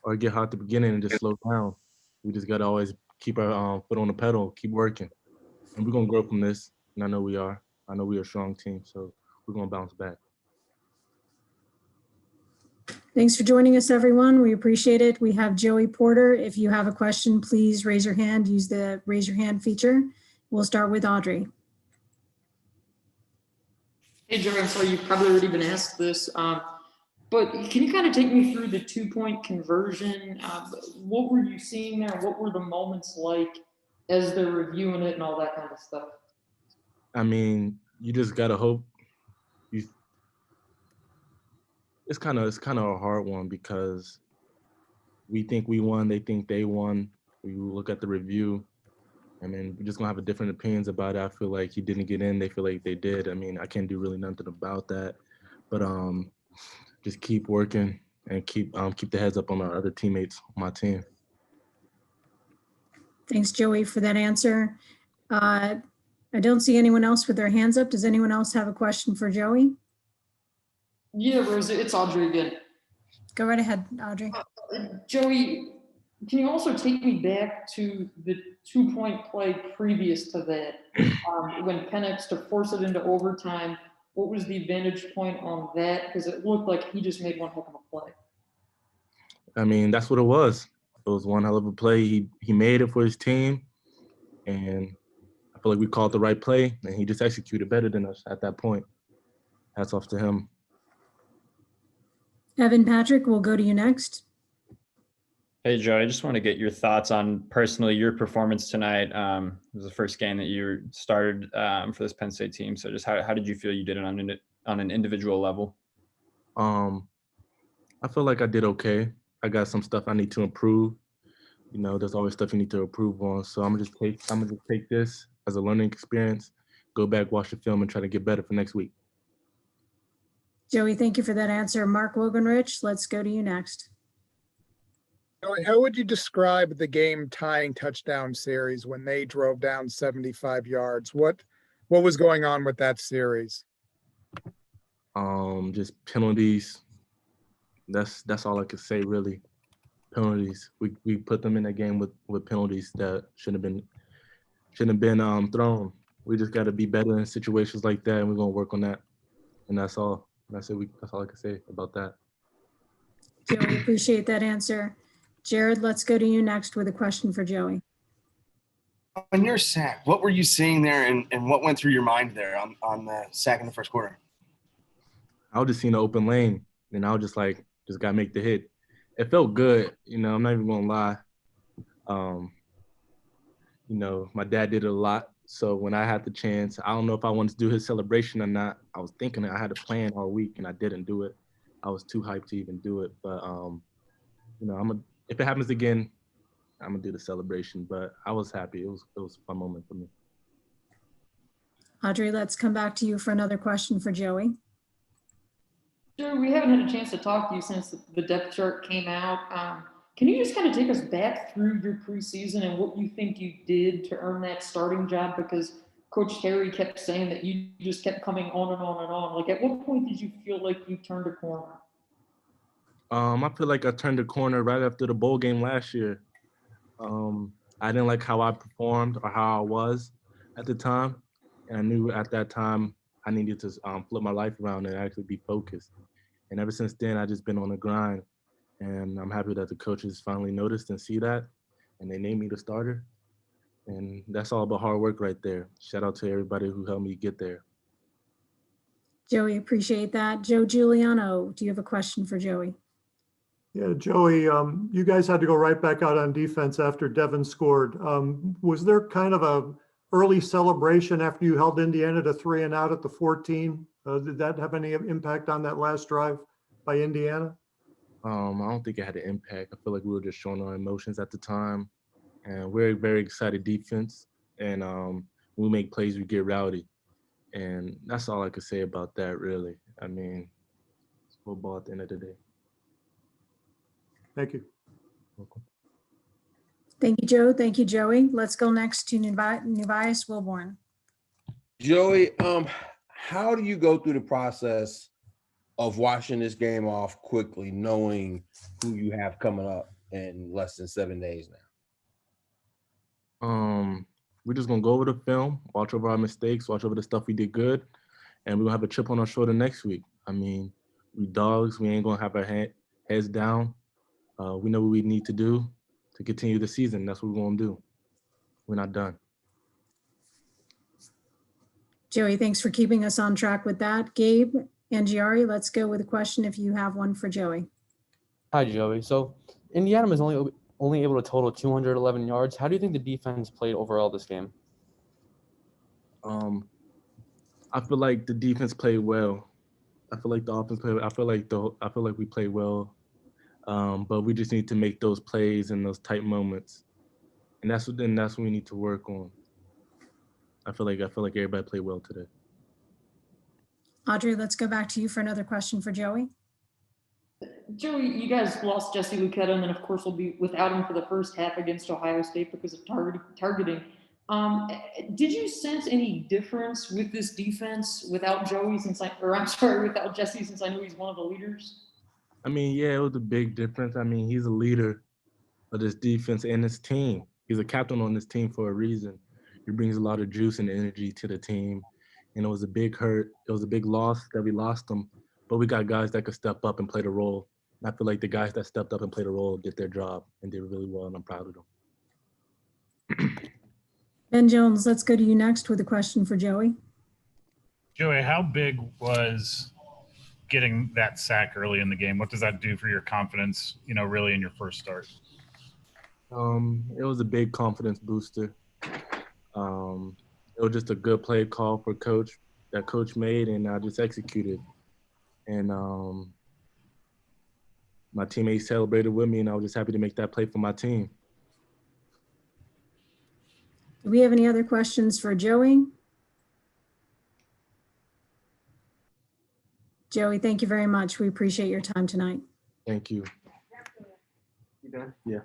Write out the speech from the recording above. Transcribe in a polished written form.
or get hot at the beginning and just slow down. We just got to always keep our foot on the pedal, keep working. And we're going to grow from this. And I know we are. I know we are a strong team, so we're going to bounce back. Thanks for joining us, everyone. We appreciate it. We have Joey Porter. If you have a question, please raise your hand. Use the raise your hand feature. We'll start with Audrey. Hey, Joey, I'm sorry, you've probably already been asked this, but can you kind of take me through the 2-point conversion? What were you seeing there? What were the moments like as they're reviewing it and all that kind of stuff? I mean, you just got to hope. It's kind of a hard one because we think we won, they think they won. We look at the review. I mean, we're just going to have different opinions about it. I feel like he didn't get in. They feel like they did. I mean, I can't do really nothing about that. But just keep working and keep the heads up on our other teammates on my team. Thanks, Joey, for that answer. I don't see anyone else with their hands up. Does anyone else have a question for Joey? Yeah, Rosie, it's Audrey again. Go right ahead, Audrey. Joey, can you also take me back to the 2-point play previous to that, when Penix to force it into overtime? What was the vantage point on that? Because it looked like he just made one heck of a play. I mean, that's what it was. It was one hell of a play. He made it for his team, and I feel like we called the right play, and he just executed better than us at that point. Hats off to him. Evan Patrick, we'll go to you next. Hey, Joe, I just want to get your thoughts on personally your performance tonight. It was the first game that you started for this Penn State team. So just how did you feel you did it on an individual level? I feel like I did okay. I got some stuff I need to improve. You know, there's always stuff you need to improve on. So I'm gonna just take this as a learning experience, go back, watch the film, and try to get better for next week. Joey, thank you for that answer. Mark Wogenrich, let's go to you next. How would you describe the game-tying touchdown series when they drove down 75 yards? What was going on with that series? Just penalties. That's all I could say, really. Penalties. We put them in that game with penalties that shouldn't have been thrown. We just got to be better in situations like that, and we're gonna work on that. And that's all. That's all I can say about that. Joey, appreciate that answer. Jared, let's go to you next with a question for Joey. On your sack, what were you seeing there and what went through your mind there on the sack in the first quarter? I was just seeing an open lane, and I was just got to make the hit. It felt good. You know, I'm not even going to lie. You know, my dad did it a lot. So when I had the chance, I don't know if I wanted to do his celebration or not. I was thinking that I had a plan all week, and I didn't do it. I was too hyped to even do it. But, you know, if it happens again, I'm going to do the celebration. But I was happy. It was a fun moment for me. Audrey, let's come back to you for another question for Joey. Joey, we haven't had a chance to talk to you since the depth chart came out. Can you just kind of take us back through your preseason and what you think you did to earn that starting job? Because Coach Terry kept saying that you just kept coming on and on and on. Like, at what point did you feel like you turned a corner? I feel like I turned the corner right after the bowl game last year. I didn't like how I performed or how I was at the time. And I knew at that time I needed to flip my life around and actually be focused. And ever since then, I've just been on the grind. And I'm happy that the coaches finally noticed and see that. And they named me the starter. And that's all about hard work right there. Shout out to everybody who helped me get there. Joey, appreciate that. Joe Giuliano, do you have a question for Joey? Yeah, Joey, you guys had to go right back out on defense after Devin scored. Was there kind of a early celebration after you held Indiana to 3 and out at the 14? Did that have any impact on that last drive by Indiana? I don't think it had an impact. I feel like we were just showing our emotions at the time. And we're a very excited defense. And when we make plays, we get rowdy. And that's all I could say about that, really. I mean, it's football at the end of the day. Thank you. Welcome. Thank you, Joe. Thank you, Joey. Let's go next to Nevias Wilborn. Joey, how do you go through the process of washing this game off quickly, knowing who you have coming up in less than 7 days now? We're just gonna go over the film, watch over our mistakes, watch over the stuff we did good, and we're gonna have a chip on our shoulder next week. I mean, we dogs, we ain't gonna have our heads down. We know what we need to do to continue the season. That's what we're gonna do. We're not done. Joey, thanks for keeping us on track with that. Gabe Angiari, let's go with a question if you have one for Joey. Hi, Joey. So Indiana was only able to total 211 yards. How do you think the defense played overall this game? I feel like the defense played well. I feel like the offense played. I feel like we played well, but we just need to make those plays in those tight moments, and that's what we need to work on. I feel like everybody played well today. Audrey, let's go back to you for another question for Joey. Joey, you guys lost Jesse Lucado, and then of course we'll be without him for the first half against Ohio State because of targeting. Did you sense any difference with this defense without Joey without Jesse, since I know he's one of the leaders? I mean, yeah, it was a big difference. I mean, he's a leader of this defense and his team. He's a captain on this team for a reason. He brings a lot of juice and energy to the team. And it was a big hurt. It was a big loss that we lost him. But we got guys that could step up and play the role. And I feel like the guys that stepped up and played the role did their job and did really well, and I'm proud of them. Ben Jones, let's go to you next with a question for Joey. Joey, how big was getting that sack early in the game? What does that do for your confidence, really in your first start? It was a big confidence booster. It was just a good play call for coach that coach made, and I just executed. And my teammates celebrated with me, and I was just happy to make that play for my team. Do we have any other questions for Joey? Joey, thank you very much. We appreciate your time tonight. Thank you. You done? Yeah.